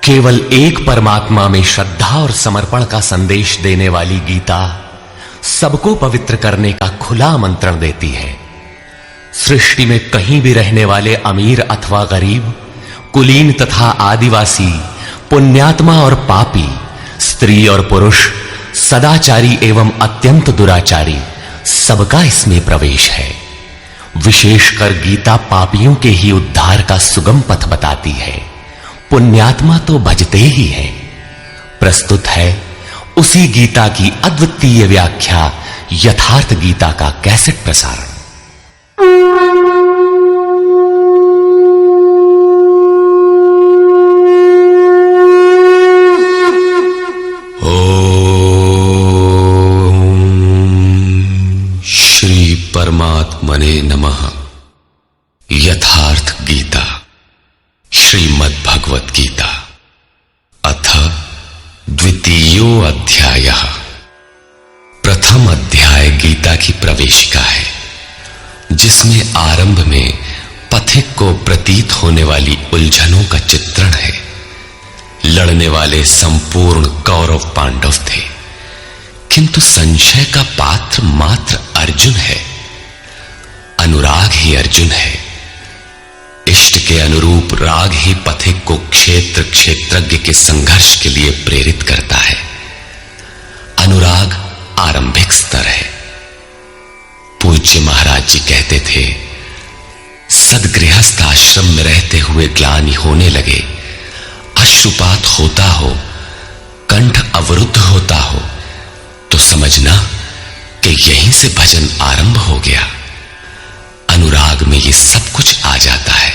केवल एक परमात्मा में श्रद्धा और समर्पण का संदेश देने वाली गीता सबको पवित्र करने का खुला आमंत्रण देती है। सृष्टि में कहीं भी रहने वाले अमीर अथवा गरीब, कुलीन तथा आदिवासी, पुण्यात्मा और पापी, स्त्री और पुरुष, सदाचारी एवं अत्यंत दुराचारी, सबका इसमें प्रवेश है। विशेषकर गीता पापियों के ही उद्धार का सुगम पथ बताती है। पुण्यात्मा तो भजते ही हैं। प्रस्तुत है उसी गीता की अद्वितीय व्याख्या यथार्थ गीता का कैसेट प्रसारण। श्री परमात्मने नमः। यथार्थ गीता श्रीमद् भगवत गीता अथ द्वितीयो अध्यायः। प्रथम अध्याय गीता की प्रवेशिका है, जिसमें आरंभ में पथिक को प्रतीत होने वाली उलझनों का चित्रण है। लड़ने वाले संपूर्ण कौरव पांडव थे, किंतु संशय का पात्र मात्र अर्जुन है। अनुराग ही अर्जुन है। इष्ट के अनुरूप राग ही पथिक को क्षेत्र क्षेत्रज्ञ के संघर्ष के लिए प्रेरित करता है। अनुराग आरंभिक स्तर है। पूज्य महाराज जी कहते थे, सदगृहस्थ आश्रम में रहते हुए ग्लानि होने लगे, अश्रुपात होता हो, कंठ अवरुद्ध होता हो, तो समझना कि यहीं से भजन आरंभ हो गया। अनुराग में ये सब कुछ आ जाता है।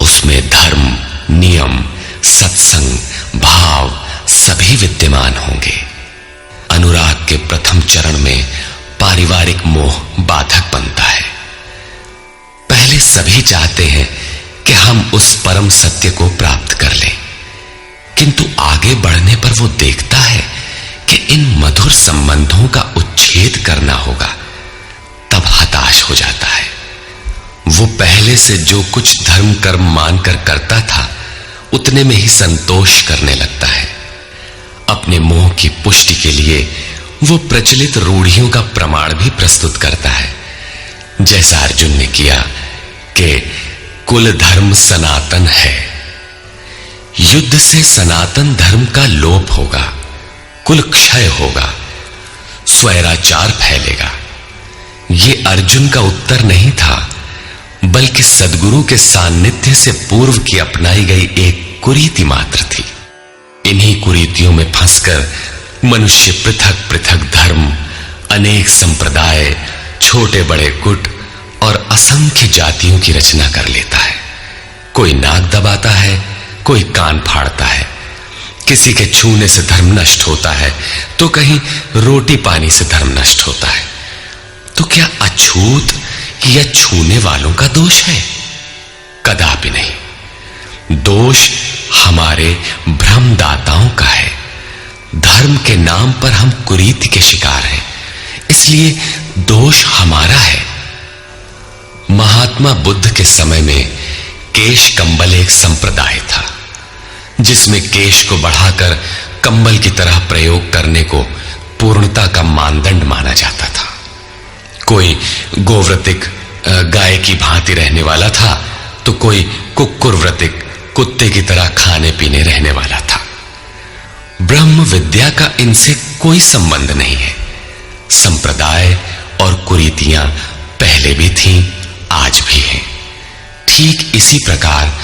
उसमें धर्म, नियम, सत्संग, भाव सभी विद्यमान होंगे। अनुराग के प्रथम चरण में पारिवारिक मोह बाधक बनता है। पहले सभी चाहते हैं कि हम उस परम सत्य को प्राप्त कर लें, किंतु आगे बढ़ने पर वो देखता है कि इन मधुर संबंधों का उच्छेद करना होगा। तब हताश हो जाता है। वो पहले से जो कुछ धर्म कर्म मानकर करता था, उतने में ही संतोष करने लगता है। अपने मोह की पुष्टि के लिए वो प्रचलित रूढ़ियों का प्रमाण भी प्रस्तुत करता है, जैसा अर्जुन ने किया कि कुल धर्म सनातन है। युद्ध से सनातन धर्म का लोप होगा, कुल क्षय होगा, स्वैराचार फैलेगा। ये अर्जुन का उत्तर नहीं था, बल्कि सद्गुरु के सान्निध्य से पूर्व की अपनाई गई एक कुरीति मात्र थी। इन्हीं कुरीतियों में फंसकर मनुष्य पृथक पृथक धर्म, अनेक संप्रदाय, छोटे बड़े गुट और असंख्य जातियों की रचना कर लेता है। कोई नाक दबाता है, कोई कान फाड़ता है। किसी के छूने से धर्म नष्ट होता है, तो कहीं रोटी पानी से धर्म नष्ट होता है। तो क्या अछूत या छूने वालों का दोष है? कदापि नहीं। दोष हमारे भ्रमदाताओं का है। धर्म के नाम पर हम कुरीति के शिकार हैं, इसलिए दोष हमारा है। महात्मा बुद्ध के समय में केश कंबल एक संप्रदाय था, जिसमें केश को बढ़ाकर कंबल की तरह प्रयोग करने को पूर्णता का मानदंड माना जाता था। कोई गोव्रतिक गाय की भांति रहने वाला था, तो कोई कुक्कुरव्रतिक कुत्ते की तरह खाने पीने रहने वाला था। ब्रह्म विद्या का इनसे कोई संबंध नहीं है। संप्रदाय और कुरीतियां पहले भी थीं, आज भी हैं। ठीक इसी प्रकार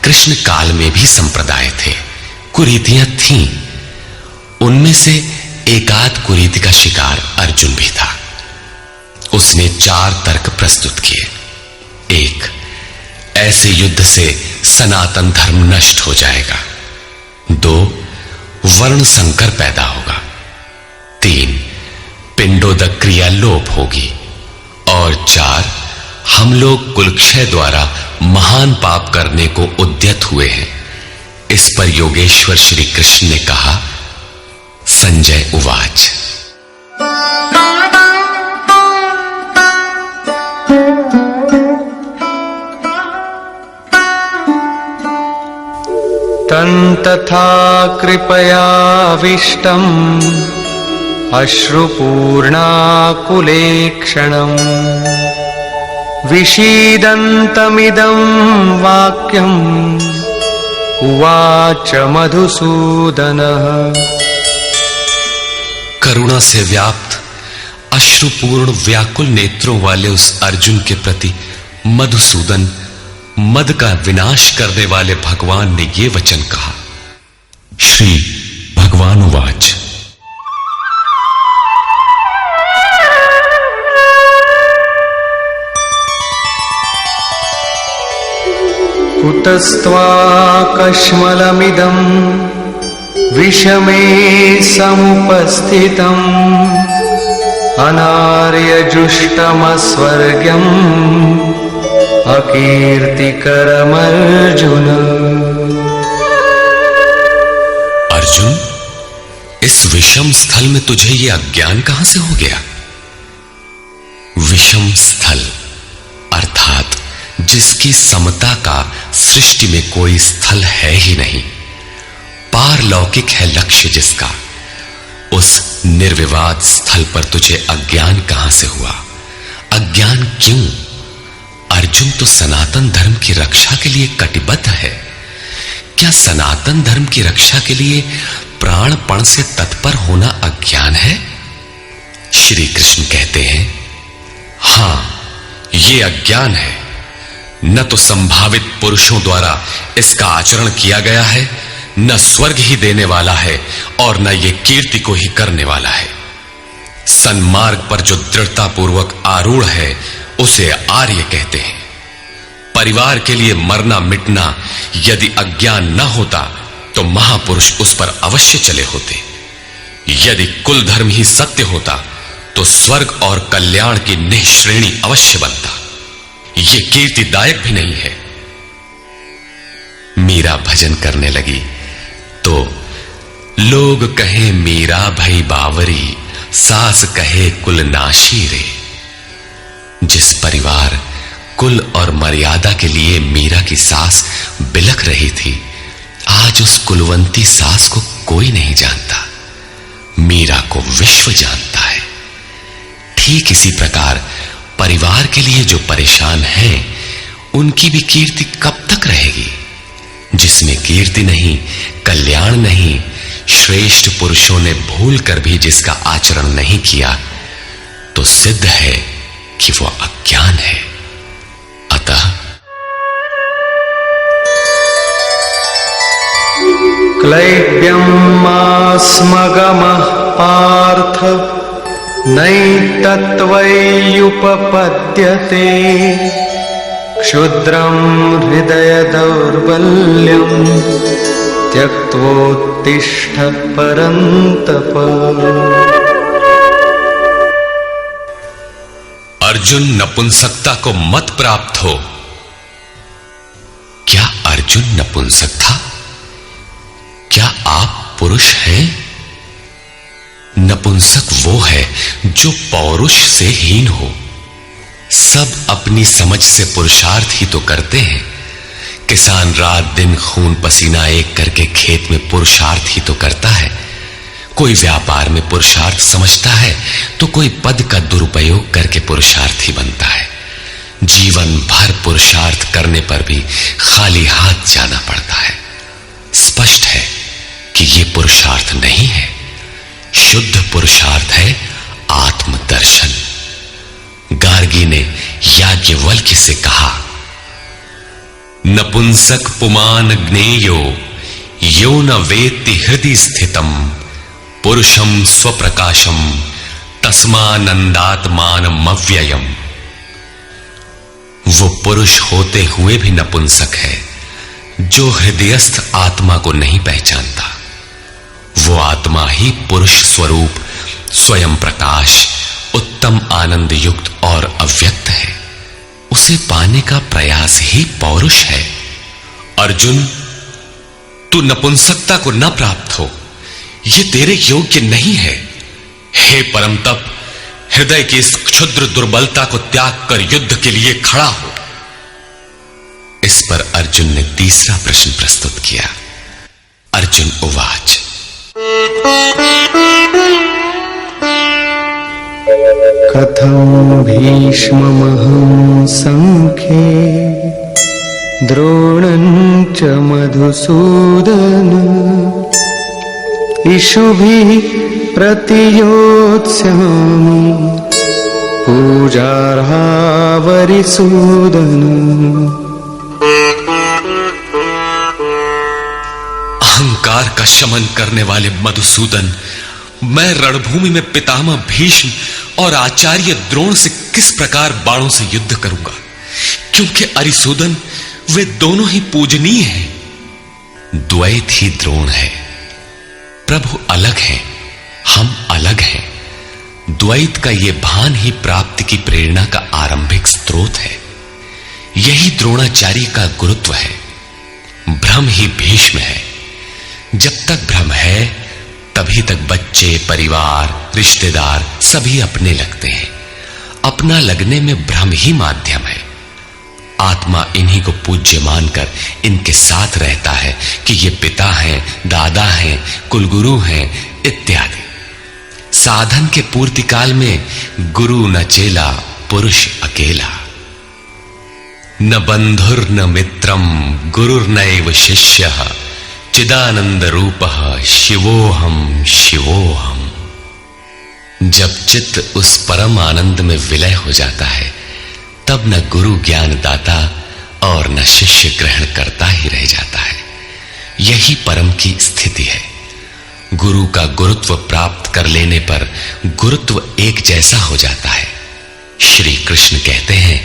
कृष्ण काल में भी संप्रदाय थे, कुरीतियां थीं। उनमें से एकाध कुरीति का शिकार अर्जुन भी था। उसने 4 तर्क प्रस्तुत किए। 1, ऐसे युद्ध से सनातन धर्म नष्ट हो जाएगा। 2, वर्ण संकर पैदा होगा। 3, पिंडोदक क्रिया लोप होगी। और 4, हम लोग कुलक्षय द्वारा महान पाप करने को उद्यत हुए हैं। इस पर योगेश्वर श्री कृष्ण ने कहा, संजय उवाच। तथा कृपयाविष्टम् अश्रुपूर्णाकुलेक्षणम् विषीदन्तमिदं वाक्यम् उवाच मधुसूदनः। करुणा से व्याप्त अश्रुपूर्ण व्याकुल नेत्रों वाले उस अर्जुन के प्रति मधुसूदन, मद का विनाश करने वाले भगवान ने ये वचन कहा। श्री भगवान उवाच। कुतस्त्वाकश्मलमिदम् विषमे समुपस्थितम् अनार्यजुष्टमस्वर्ग्यम् अकीर्तिकरमर्जुन। अर्जुन, इस विषम स्थल में तुझे ये अज्ञान कहां से हो गया? विषम स्थल अर्थात जिसकी समता का सृष्टि में कोई स्थल है ही नहीं, पारलौकिक है लक्ष्य जिसका, उस निर्विवाद स्थल पर तुझे अज्ञान कहां से हुआ? अज्ञान क्यों? अर्जुन तो सनातन धर्म की रक्षा के लिए कटिबद्ध है। क्या सनातन धर्म की रक्षा के लिए प्राणपण से तत्पर होना अज्ञान है? श्री कृष्ण कहते हैं, हां, यह अज्ञान है। न तो संभावित पुरुषों द्वारा इसका आचरण किया गया है, न स्वर्ग ही देने वाला है और न ये कीर्ति को ही करने वाला है। सन्मार्ग पर जो दृढ़ता पूर्वक आरूढ़ है उसे आर्य कहते हैं। परिवार के लिए मरना मिटना यदि अज्ञान न होता तो महापुरुष उस पर अवश्य चले होते। यदि कुल धर्म ही सत्य होता तो स्वर्ग और कल्याण की निःश्रेणी अवश्य बनता। ये कीर्तिदायक भी नहीं है। मीरा भजन करने लगी तो लोग कहे मीरा भई बावरी, सास कहे कुल नाशी रे। जिस परिवार, कुल और मर्यादा के लिए मीरा की सास बिलख रही थी, आज उस कुलवंती सास को कोई नहीं जानता। मीरा को विश्व जानता है। ठीक इसी प्रकार परिवार के लिए जो परेशान हैं, उनकी भी कीर्ति कब तक रहेगी? जिसमें कीर्ति नहीं, कल्याण नहीं, श्रेष्ठ पुरुषों ने भूल कर भी जिसका आचरण नहीं किया, तो सिद्ध है कि वो अज्ञान है। अतः क्लैब्यमास्मगमः पार्थ नैतत्त्वय्युपपद्यते क्षुद्रं हृदय दौर्बल्यं त्यक्त्वोत्तिष्ठ परन्तप। अर्जुन, नपुंसकता को मत प्राप्त हो। क्या अर्जुन नपुंसक था? क्या आप पुरुष हैं? नपुंसक वो है जो पौरुष से हीन हो। सब अपनी समझ से पुरुषार्थ ही तो करते हैं। किसान रात दिन खून पसीना एक करके खेत में पुरुषार्थ ही तो करता है। कोई व्यापार में पुरुषार्थ समझता है तो कोई पद का दुरुपयोग करके पुरुषार्थी बनता है। जीवन भर पुरुषार्थ करने पर भी खाली हाथ जाना पड़ता है। स्पष्ट है कि यह पुरुषार्थ नहीं है। शुद्ध पुरुषार्थ है आत्मदर्शन। गार्गी ने याज्ञवल्क्य से कहा, नपुंसक पुमान ज्ञेयो यो न वेत्ति हृदि स्थितम पुरुषम स्वप्रकाशम तस्मानंदात्मानमव्ययम्। वो पुरुष होते हुए भी नपुंसक है जो हृदयस्थ आत्मा को नहीं पहचानता। वो आत्मा ही पुरुष स्वरूप, स्वयं प्रकाश, उत्तम आनंद युक्त और अव्यक्त है। उसे पाने का प्रयास ही पौरुष है। अर्जुन, तू नपुंसकता को न प्राप्त हो, यह तेरे योग्य नहीं है। हे परम तप, हृदय की इस क्षुद्र दुर्बलता को त्याग कर युद्ध के लिए खड़ा हो। इस पर अर्जुन ने तीसरा प्रश्न प्रस्तुत किया। अर्जुन उवाच। कथं भीष्ममहं संख्ये द्रोणं च मधुसूदन इषुभिः प्रतियोत्स्यामि पूजार्हा वरिसूदन। अहंकार का शमन करने वाले मधुसूदन, मैं रणभूमि में पितामह भीष्म और आचार्य द्रोण से किस प्रकार बाणों से युद्ध करूंगा, क्योंकि अरिसूदन वे दोनों ही पूजनीय हैं। द्वैत ही द्रोण है। प्रभु अलग हैं, हम अलग हैं। द्वैत का यह भान ही प्राप्ति की प्रेरणा का आरंभिक स्रोत है। यही द्रोणाचार्य का गुरुत्व है। भ्रम ही भीष्म है। जब तक भ्रम है तभी तक बच्चे, परिवार, रिश्तेदार सभी अपने लगते हैं। अपना लगने में भ्रम ही माध्यम है। आत्मा इन्हीं को पूज्य मानकर इनके साथ रहता है कि ये पिता हैं, दादा हैं, कुलगुरु हैं इत्यादि। साधन के पूर्ति काल में गुरु न चेला, पुरुष अकेला। न बंधुर न मित्रम गुरुर्नैव शिष्यः चिदानंद रूपः शिवोहम शिवोहम। जब चित्त उस परम आनंद में विलय हो जाता है तब न गुरु ज्ञान दाता और न शिष्य ग्रहण करता ही रह जाता है। यही परम की स्थिति है। गुरु का गुरुत्व प्राप्त कर लेने पर गुरुत्व एक जैसा हो जाता है। श्री कृष्ण कहते हैं,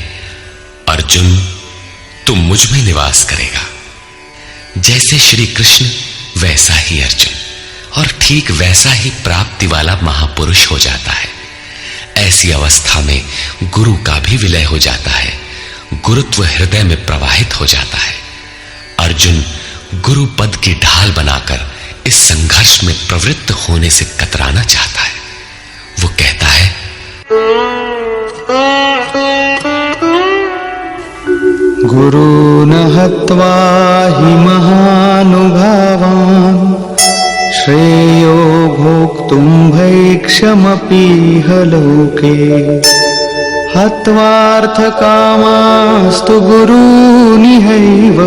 अर्जुन तुम मुझ में निवास करेगा। जैसे श्री कृष्ण वैसा ही अर्जुन, और ठीक वैसा ही प्राप्ति वाला महापुरुष हो जाता है। ऐसी अवस्था में गुरु का भी विलय हो जाता है। गुरुत्व हृदय में प्रवाहित हो जाता है। अर्जुन गुरु पद की ढाल बनाकर इस संघर्ष में प्रवृत्त होने से कतराना चाहता है। वो कहता है, गुरून् हत्वा हि महानुभावान् श्रेयो भोक्तुं भैक्षमपीह लोके हत्वार्थकामास्तु गुरूनिहैव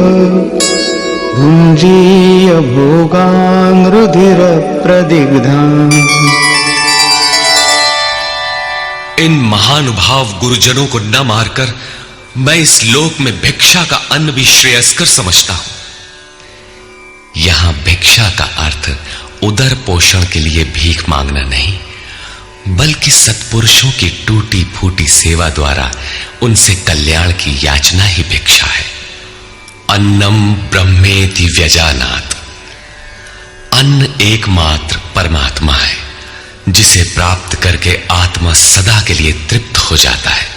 भुञ्जीय भोगान् रुधिरप्रदिग्धान्। इन महानुभाव गुरुजनों को न मारकर मैं इस लोक में भिक्षा का अन्न भी श्रेयस्कर समझता हूं। यहां भिक्षा का अर्थ उदर पोषण के लिए भीख मांगना नहीं, बल्कि सत्पुरुषों की टूटी फूटी सेवा द्वारा उनसे कल्याण की याचना ही भिक्षा है। अन्नम ब्रह्मेति व्यजानात्। अन्न एकमात्र परमात्मा है, जिसे प्राप्त करके आत्मा सदा के लिए तृप्त हो जाता है,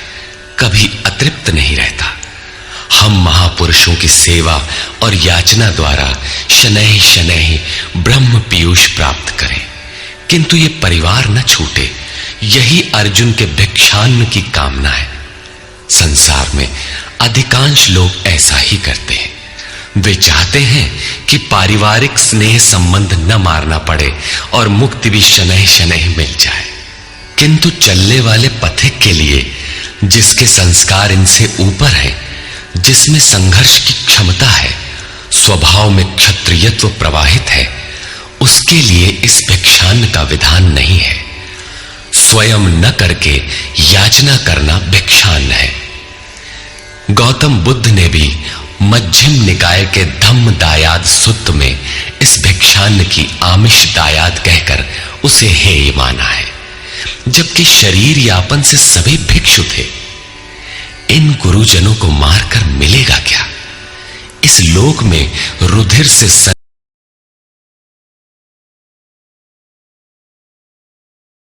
कभी अतृप्त नहीं रहता। हम महापुरुषों की सेवा और याचना द्वारा शनैः शनैः ब्रह्म पीयूष प्राप्त करें, किंतु ये परिवार न छूटे, यही अर्जुन के भिक्षान्न की कामना है। संसार में अधिकांश लोग ऐसा ही करते हैं। वे चाहते हैं कि पारिवारिक स्नेह संबंध न मारना पड़े और मुक्ति भी शनैः शनैः मिल जाए, किंतु चलने वाले पथिक के लिए, जिसके संस्कार इनसे ऊपर है, जिसमें संघर्ष की क्षमता है, स्वभाव में क्षत्रियत्व प्रवाहित है, उसके लिए इस भिक्षान्न का विधान नहीं है। स्वयं न करके याचना करना भिक्षान्न है। गौतम बुद्ध ने भी मध्यम निकाय के धम्म दायाद सुत्त में इस भिक्षान्न की आमिष दायाद कहकर उसे हेय माना है, जबकि शरीर यापन से सभी भिक्षु थे। इन गुरुजनों को मारकर मिलेगा क्या? इस लोक में रुधिर से